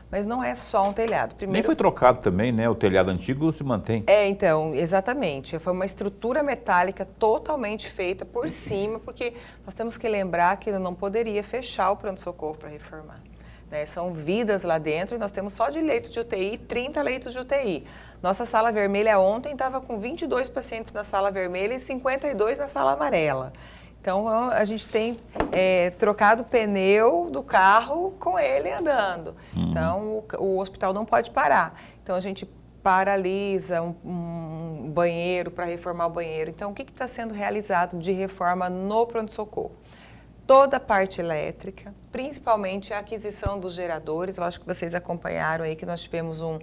Mas não é só um telhado. Primeiro, nem foi trocado também, né? O telhado antigo se mantém. Então, exatamente. Foi uma estrutura metálica totalmente feita por cima, porque nós temos que lembrar que não poderia fechar o pronto-socorro para reformar. Né? São vidas lá dentro e nós temos só de leitos de UTI, 30 leitos de UTI. Nossa sala vermelha ontem estava com 22 pacientes na sala vermelha e 52 na sala amarela. Então, a gente tem trocado o pneu do carro com ele andando. Então, o hospital não pode parar. Então, a gente paralisa um banheiro para reformar o banheiro. Então, o que está sendo realizado de reforma no pronto-socorro? Toda a parte elétrica, principalmente a aquisição dos geradores. Eu acho que vocês acompanharam aí que nós tivemos um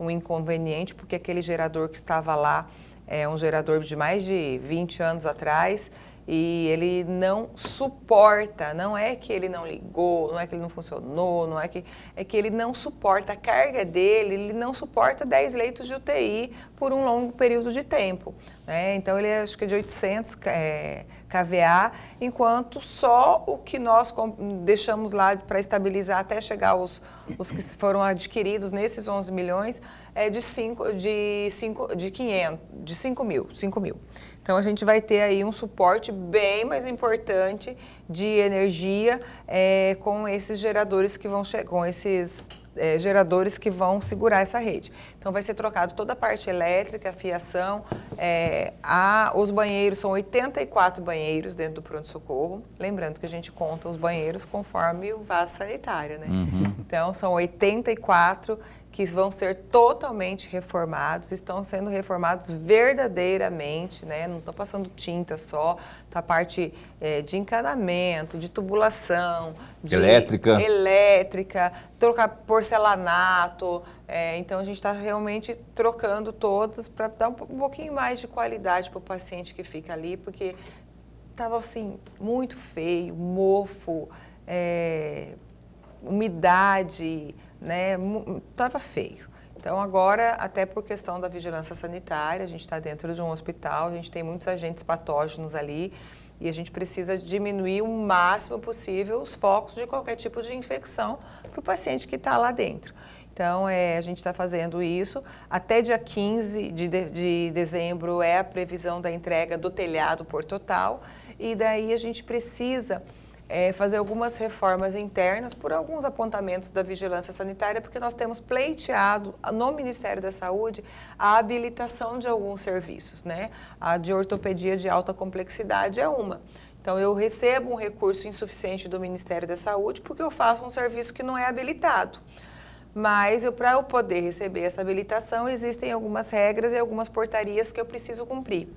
inconveniente, porque aquele gerador que estava lá é um gerador de mais de 20 anos atrás e ele não suporta, não é que ele não ligou, não é que ele não funcionou, é que ele não suporta, a carga dele, ele não suporta 10 leitos de UTI por um longo período de tempo. Né? Então ele acho que é de 800 kVA, enquanto só o que nós deixamos lá para estabilizar até chegar os que foram adquiridos nesses 11 milhões é de 5 mil. Então a gente vai ter aí um suporte bem mais importante de energia com esses geradores que vão geradores que vão segurar essa rede. Então vai ser trocado toda a parte elétrica, a fiação, os banheiros, são 84 banheiros dentro do pronto-socorro. Lembrando que a gente conta os banheiros conforme o vaso sanitário, né? Então são 84 que vão ser totalmente reformados, estão sendo reformados verdadeiramente, né? Não estão passando tinta só, tá a parte de encanamento, de tubulação, de elétrica, trocar porcelanato. Então a gente está realmente trocando todas para dar um pouquinho mais de qualidade para o paciente que fica ali, porque estava assim muito feio, mofo, umidade, né? Tava feio. Então agora, até por questão da vigilância sanitária, a gente está dentro de um hospital, a gente tem muitos agentes patógenos ali e a gente precisa diminuir o máximo possível os focos de qualquer tipo de infecção para o paciente que está lá dentro. Então, a gente está fazendo isso. Até dia 15 de dezembro é a previsão da entrega do telhado por total e daí a gente precisa fazer algumas reformas internas por alguns apontamentos da vigilância sanitária, porque nós temos pleiteado no Ministério da Saúde a habilitação de alguns serviços, né? A de ortopedia de alta complexidade é uma. Então, eu recebo um recurso insuficiente do Ministério da Saúde porque eu faço um serviço que não é habilitado. Mas, para eu poder receber essa habilitação, existem algumas regras e algumas portarias que eu preciso cumprir.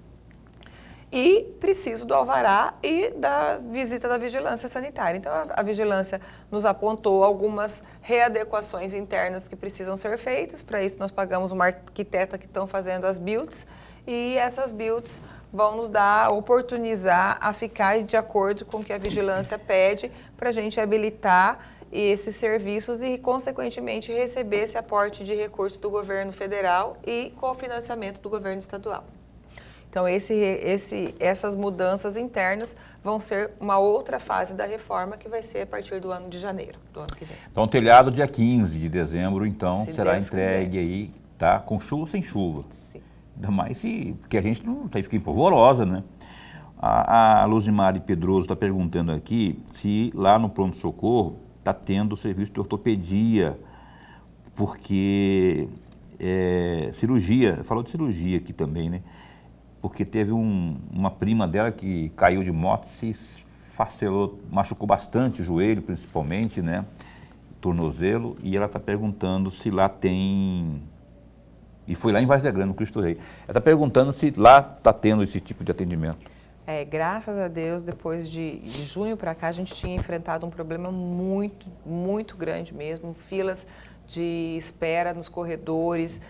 E preciso do alvará e da visita da vigilância sanitária. Então, a vigilância nos apontou algumas readequações internas que precisam ser feitas. Para isso, nós pagamos uma arquiteta que estão fazendo as builds e essas builds vão nos oportunizar a ficar de acordo com o que a vigilância pede para a gente habilitar esses serviços e, consequentemente, receber esse aporte de recursos do governo federal e cofinanciamento do governo estadual. Então, essas mudanças internas vão ser uma outra fase da reforma que vai ser a partir do ano de janeiro, do ano que vem. Então, o telhado dia 15 de dezembro, então, Se será Deus entregue quiser. aí, tá? Com chuva ou sem chuva. Sim. Ainda mais se, porque a gente não fica empolvorosa, né? A Luzimari Pedroso está perguntando aqui se lá no pronto-socorro está tendo serviço de ortopedia, porque cirurgia, falou de cirurgia aqui também, né? Porque teve uma prima dela que caiu de moto, se esfacelou, machucou bastante o joelho, principalmente, né? Tornozelo, e ela está perguntando se lá tem... E foi lá em Várzea Grande, no Cristo Rei. Ela está perguntando se lá está tendo esse tipo de atendimento. Graças a Deus, depois de junho para cá, a gente tinha enfrentado um problema muito, muito grande mesmo, filas de espera nos corredores,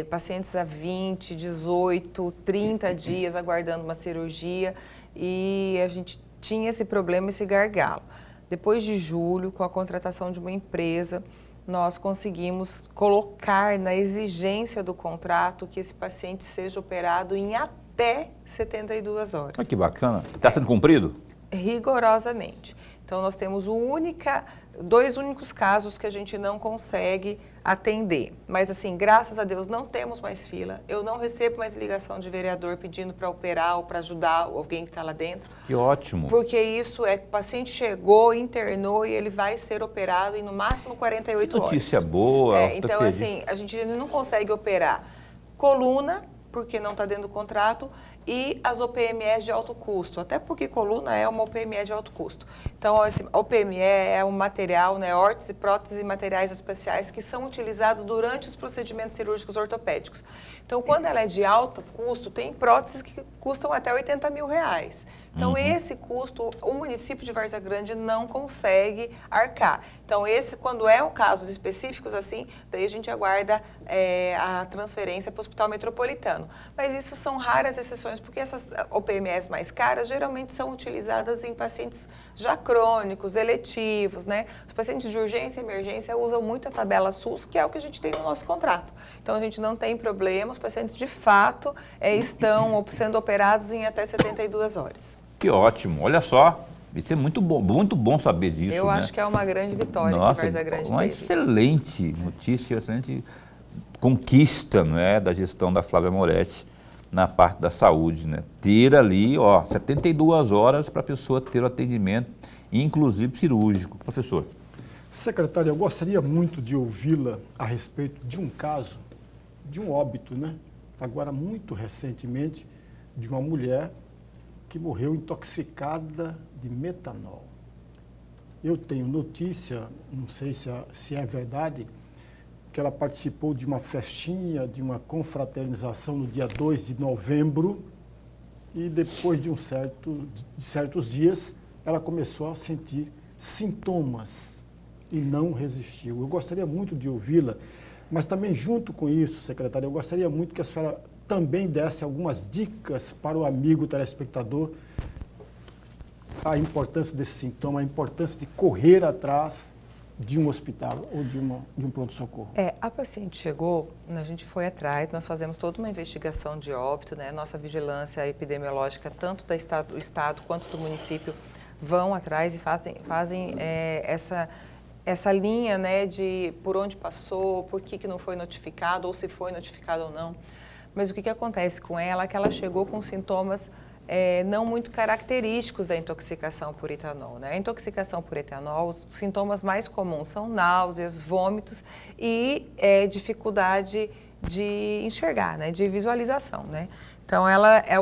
pacientes há 20, 18, 30 dias aguardando uma cirurgia, e a gente tinha esse problema, esse gargalo. Depois de julho, com a contratação de uma empresa, nós conseguimos colocar na exigência do contrato que esse paciente seja operado em até 72 horas. Olha que bacana. Está sendo cumprido? Rigorosamente. Então, nós temos dois únicos casos que a gente não consegue atender. Mas, assim, graças a Deus, não temos mais fila. Eu não recebo mais ligação de vereador pedindo para operar ou para ajudar alguém que está lá dentro. Que ótimo. Porque isso o paciente chegou, internou e ele vai ser operado em, no máximo, 48 horas. Notícia boa. Então, assim, a gente não consegue operar coluna, porque não está dentro do contrato, e as OPMEs de alto custo, até porque coluna é uma OPME de alto custo. Então, a OPME é um material, né, órteses, próteses e materiais especiais que são utilizados durante os procedimentos cirúrgicos ortopédicos. Então, quando ela é de alto custo, tem próteses que custam até R$80 mil. Então, esse custo, o município de Várzea Grande não consegue arcar. Então, quando é um casos específicos assim, daí a gente aguarda a transferência para o Hospital Metropolitano. Mas isso são raras exceções, porque essas OPMEs mais caras geralmente são utilizadas em pacientes já crônicos, eletivos, né? Os pacientes de urgência e emergência usam muito a tabela SUS, que é o que a gente tem no nosso contrato. Então, a gente não tem problema, os pacientes de fato estão sendo operados em até 72 horas. Que ótimo. Olha só, isso é muito bom saber disso, Eu né? acho que é uma grande vitória que Várzea Grande uma teve. excelente notícia, excelente conquista, né, da gestão da Flávia Moretti na parte da saúde, né? Ter ali, 72 horas para a pessoa ter o atendimento, inclusive cirúrgico. Professor. Secretária, eu gostaria muito de ouvi-la a respeito de um caso, de um óbito, né? Agora, muito recentemente, de uma mulher que morreu intoxicada de metanol. Eu tenho notícia, não sei se é verdade, que ela participou de uma festinha, de uma confraternização no dia 2 de novembro e depois de certos dias ela começou a sentir sintomas e não resistiu. Eu gostaria muito de ouvi-la, mas também junto com isso, secretária, eu gostaria muito que a senhora também desse algumas dicas para o amigo telespectador, a importância desse sintoma, a importância de correr atrás de um hospital ou de um pronto-socorro. A paciente chegou, a gente foi atrás, nós fazemos toda uma investigação de óbito, né? Nossa vigilância epidemiológica, tanto do estado quanto do município, vão atrás e fazem essa linha, né, de por onde passou, por que não foi notificado, ou se foi notificado ou não. Mas o que acontece com ela é que ela chegou com sintomas não muito característicos da intoxicação por etanol, né? A intoxicação por etanol, os sintomas mais comuns são náuseas, vômitos e dificuldade de enxergar, né? De visualização, né? Então,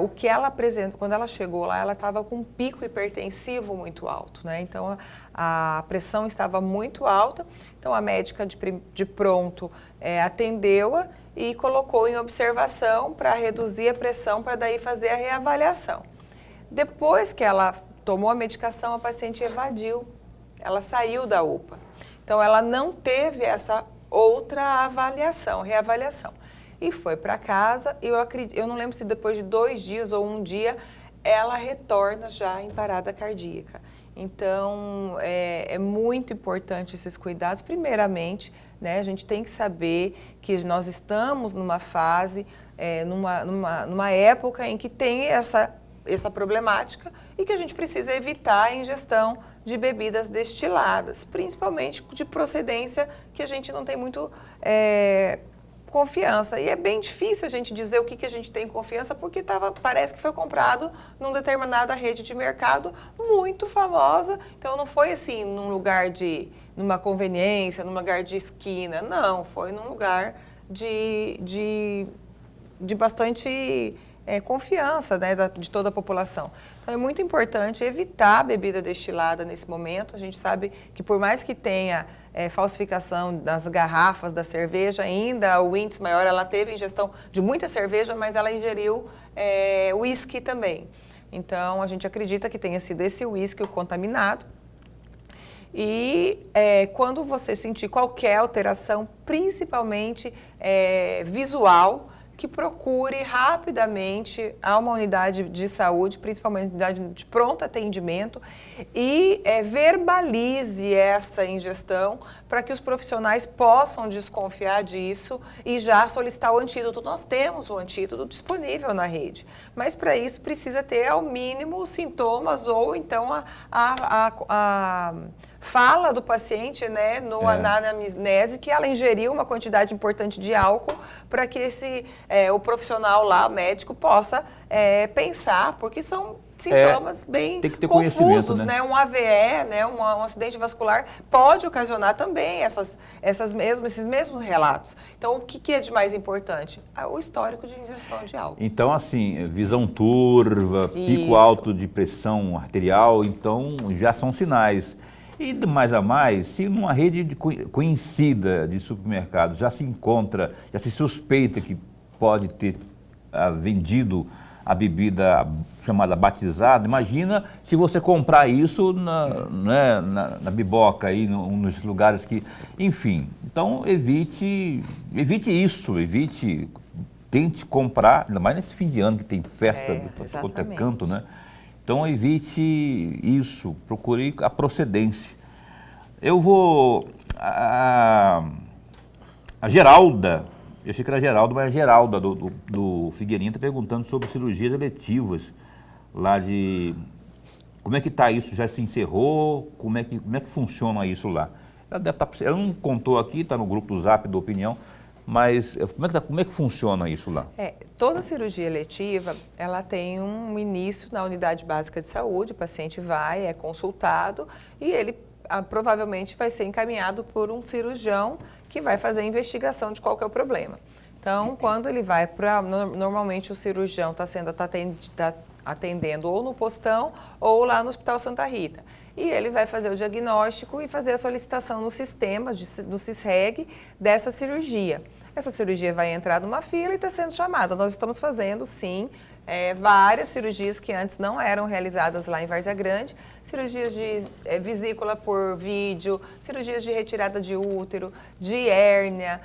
o que ela apresenta, quando ela chegou lá, ela estava com um pico hipertensivo muito alto, né? Então, a pressão estava muito alta, então a médica de pronto atendeu-a e colocou em observação para reduzir a pressão, para daí fazer a reavaliação. Depois que ela tomou a medicação, a paciente evadiu, ela saiu da UPA. Então, ela não teve essa outra reavaliação. E foi para casa, e eu não lembro se depois de 2 dias ou 1 dia, ela retorna já em parada cardíaca. Então, é muito importante esses cuidados. Primeiramente, né, a gente tem que saber que nós estamos numa fase numa época em que tem essa problemática e que a gente precisa evitar a ingestão de bebidas destiladas, principalmente de procedência que a gente não tem muito confiança. E é bem difícil a gente dizer o que a gente tem confiança, porque parece que foi comprado numa determinada rede de mercado muito famosa. Então não foi assim numa conveniência, num lugar de esquina. Não, foi num lugar de bastante confiança, né, de toda a população. Então é muito importante evitar a bebida destilada nesse momento. A gente sabe que por mais que tenha falsificação das garrafas da cerveja, ainda o índice maior, ela teve ingestão de muita cerveja, mas ela ingeriu uísque também. Então a gente acredita que tenha sido esse uísque o contaminado. E quando você sentir qualquer alteração, principalmente visual, que procure rapidamente a uma unidade de saúde, principalmente unidade de pronto atendimento, e verbalize essa ingestão para que os profissionais possam desconfiar disso e já solicitar o antídoto. Nós temos o antídoto disponível na rede, mas para isso precisa ter ao mínimo os sintomas ou então a fala do paciente, né, na anamnese, que ela ingeriu uma quantidade importante de álcool para que o profissional lá, o médico, possa pensar, porque são sintomas bem tem que ter confusos, né? Um AVE, né, um acidente vascular pode ocasionar também esses mesmos relatos. Então, o que é de mais importante? O histórico de ingestão de álcool. Então, assim, visão turva, pico alto de pressão arterial, então já são sinais. E de mais a mais, se numa rede conhecida de supermercados já se suspeita que pode ter vendido a bebida chamada batizada, imagina se você comprar isso na biboca, aí, nos lugares que... Enfim, então evite isso, tente comprar, ainda mais nesse fim de ano que tem festa de quanto é canto, né? Então, evite isso, procure a procedência. Eu vou... A Geralda, eu achei que era Geraldo, mas a Geralda do Figueirinha está perguntando sobre cirurgias eletivas lá de... Como é que está isso? Já se encerrou? Como é que funciona isso lá? Ela não contou aqui, está no grupo do Zap do Opinião, mas como é que funciona isso lá? Toda cirurgia eletiva, ela tem um início na unidade básica de saúde, o paciente vai, é consultado e ele provavelmente vai ser encaminhado por um cirurgião que vai fazer a investigação de qual que é o problema. Então, quando ele vai normalmente o cirurgião está atendendo ou no postão ou lá no Hospital Santa Rita. E ele vai fazer o diagnóstico e fazer a solicitação no sistema, no CISREG, dessa cirurgia. Essa cirurgia vai entrar numa fila e está sendo chamada. Nós estamos fazendo, sim, várias cirurgias que antes não eram realizadas lá em Várzea Grande, cirurgias de vesícula por vídeo, cirurgias de retirada de útero, de hérnia,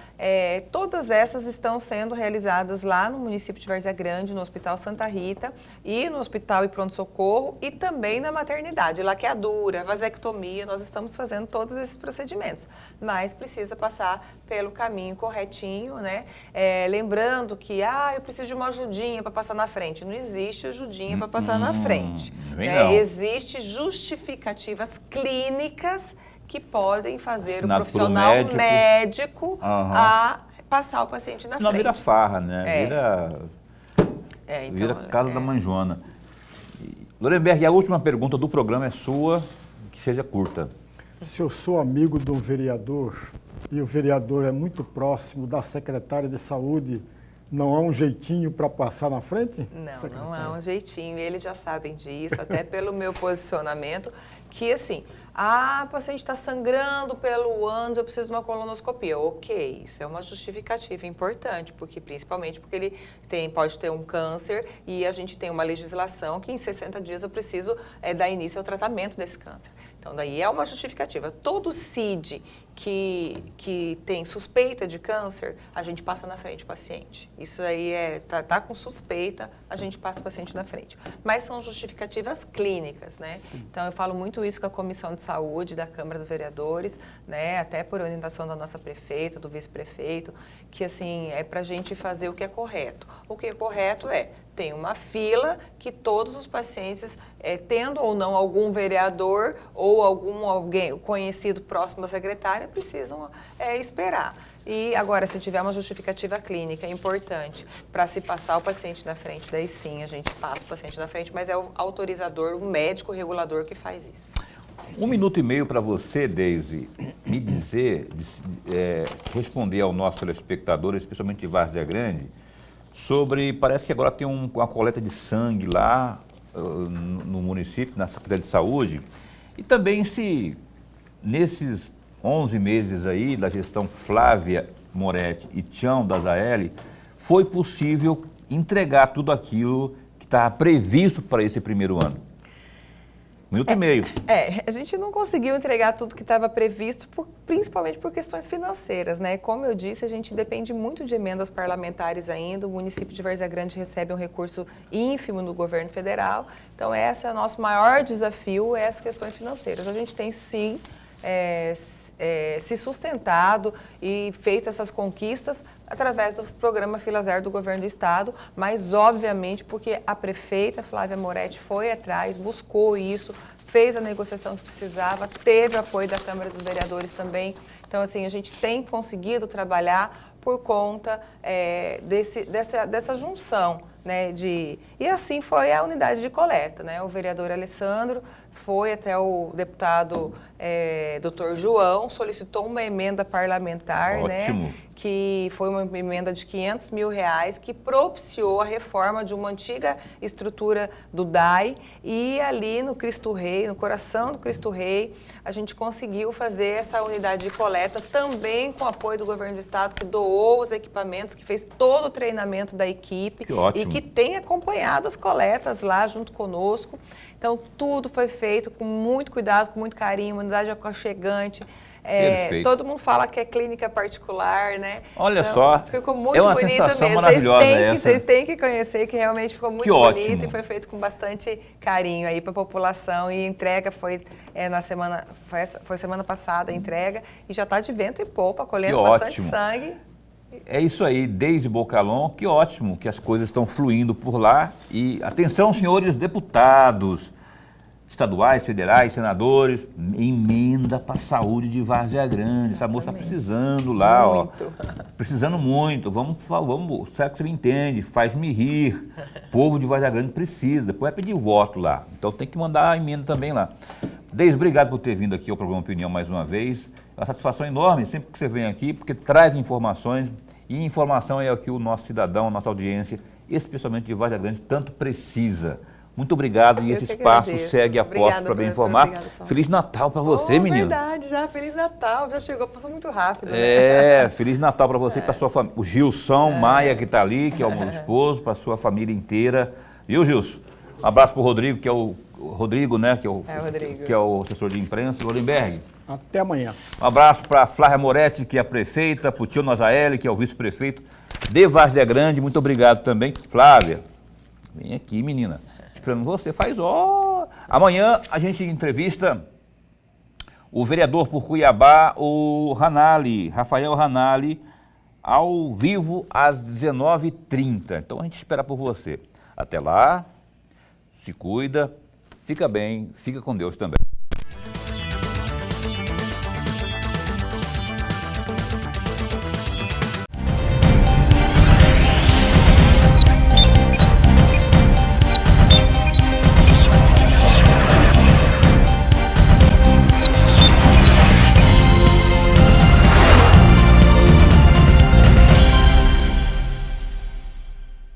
todas essas estão sendo realizadas lá no município de Várzea Grande, no Hospital Santa Rita e no Hospital e Pronto-Socorro e também na maternidade, laqueadura, vasectomia, nós estamos fazendo todos esses procedimentos, mas precisa passar pelo caminho corretinho, né? Lembrando que, eu preciso de uma ajudinha para passar na frente. Não existe ajudinha para passar na frente. Né? Existe justificativas clínicas que podem fazer assinado o profissional médico a passar o paciente na frente. Não vira farra, né? Vira casa da manjona. Lorenberg, a última pergunta do programa é sua, que seja curta. Se eu sou amigo de um vereador e o vereador é muito próximo da secretária de saúde, não há um jeitinho para passar na frente? Não há um jeitinho. E eles já sabem disso, até pelo meu posicionamento, que assim, o paciente está sangrando pelo ânus, eu preciso de uma colonoscopia. Ok, isso é uma justificativa importante, principalmente porque ele pode ter um câncer e a gente tem uma legislação que em 60 dias eu preciso dar início ao tratamento desse câncer. Então, daí é uma justificativa. Todo CID que tem suspeita de câncer, a gente passa na frente do paciente. Isso aí tá com suspeita, a gente passa o paciente na frente. Mas são justificativas clínicas, né? Então, eu falo muito isso com a Comissão de de Saúde da Câmara dos Vereadores, né, até por orientação da nossa prefeita, do vice-prefeito, que assim, é para a gente fazer o que é correto. O que é correto tem uma fila que todos os pacientes, tendo ou não algum vereador ou alguém conhecido próximo da secretária, precisam esperar. E agora, se tiver uma justificativa clínica importante para se passar o paciente na frente, daí sim a gente passa o paciente na frente, mas é o autorizador, o médico regulador que faz isso. 1 minuto e meio para você, Deise, me dizer, responder ao nosso telespectador, especialmente de Várzea Grande, sobre, parece que agora tem uma coleta de sangue lá no município, na Secretaria de Saúde, e também se nesses 11 meses aí da gestão Flávia Moretti e Tião da Zaeli, foi possível entregar tudo aquilo que estava previsto para esse primeiro ano. 1 minuto e meio. A gente não conseguiu entregar tudo que estava previsto, principalmente por questões financeiras, né? Como eu disse, a gente depende muito de emendas parlamentares ainda. O município de Várzea Grande recebe um recurso ínfimo do governo federal. Então, esse é o nosso maior desafio, as questões financeiras. A gente tem, sim, se sustentado e feito essas conquistas através do programa Fila Zero do governo do estado, mas obviamente porque a prefeita Flávia Moretti foi atrás, buscou isso, fez a negociação que precisava, teve apoio da Câmara dos Vereadores também. Então, assim, a gente tem conseguido trabalhar por conta dessa junção, né, e assim foi a unidade de coleta, né? O vereador Alessandro foi até o deputado Dr. João, solicitou uma emenda parlamentar, né, que foi uma emenda de R$500 mil, que propiciou a reforma de uma antiga estrutura do DAI, e ali no Cristo Rei, no coração do Cristo Rei, a gente conseguiu fazer essa unidade de coleta também com o apoio do governo do estado, que doou os equipamentos, que fez todo o treinamento da equipe e que tem acompanhado as coletas lá junto conosco. Então, tudo foi feito com muito cuidado, com muito carinho, uma unidade aconchegante. Todo mundo fala que é clínica particular, né? Olha então, só, ficou muito é uma bonito sensação mesmo. Maravilhosa Vocês têm que conhecer, que realmente ficou muito bonito e foi feito com bastante carinho aí para a população. E a entrega foi foi semana passada a entrega, e já está de vento e popa, colhendo bastante sangue. É isso aí, Deise Bocalon, que ótimo que as coisas estão fluindo por lá. E atenção, senhores deputados, estaduais, federais, senadores, emenda para a saúde de Várzea Grande. Essa moça está precisando lá, muito. Precisando muito. Vamos, será que você me entende? Faz-me rir. O povo de Várzea Grande precisa, depois vai pedir voto lá. Então tem que mandar a emenda também lá. Deise, obrigado por ter vindo aqui ao programa Opinião mais uma vez. É uma satisfação enorme sempre que você vem aqui, porque traz informações, e informação é o que o nosso cidadão, a nossa audiência, especialmente de Várzea Grande, tanto precisa. Muito obrigado, e esse espaço segue a posse para bem informar. Obrigado, Feliz Natal para você, menino. Verdade, já, Feliz Natal, já chegou, passou muito rápido. Né? Feliz Natal para você e para sua família. O Gilson Maia, que está ali, que é o meu esposo, para a sua família inteira. Viu, Gilson? Um abraço para o Rodrigo, que é o Rodrigo, né? Que é o assessor de imprensa, Lorenberg. Até amanhã. Um abraço para a Flávia Moretti, que é a prefeita, para o Tião da Zaeli, que é o vice-prefeito de Várzea Grande. Muito obrigado também. Flávia, vem aqui, menina. Esperando você, Amanhã a gente entrevista o vereador por Cuiabá, o Rafael Ranali, ao vivo às 19h30. Então a gente espera por você. Até lá, se cuida, fica bem, fica com Deus também.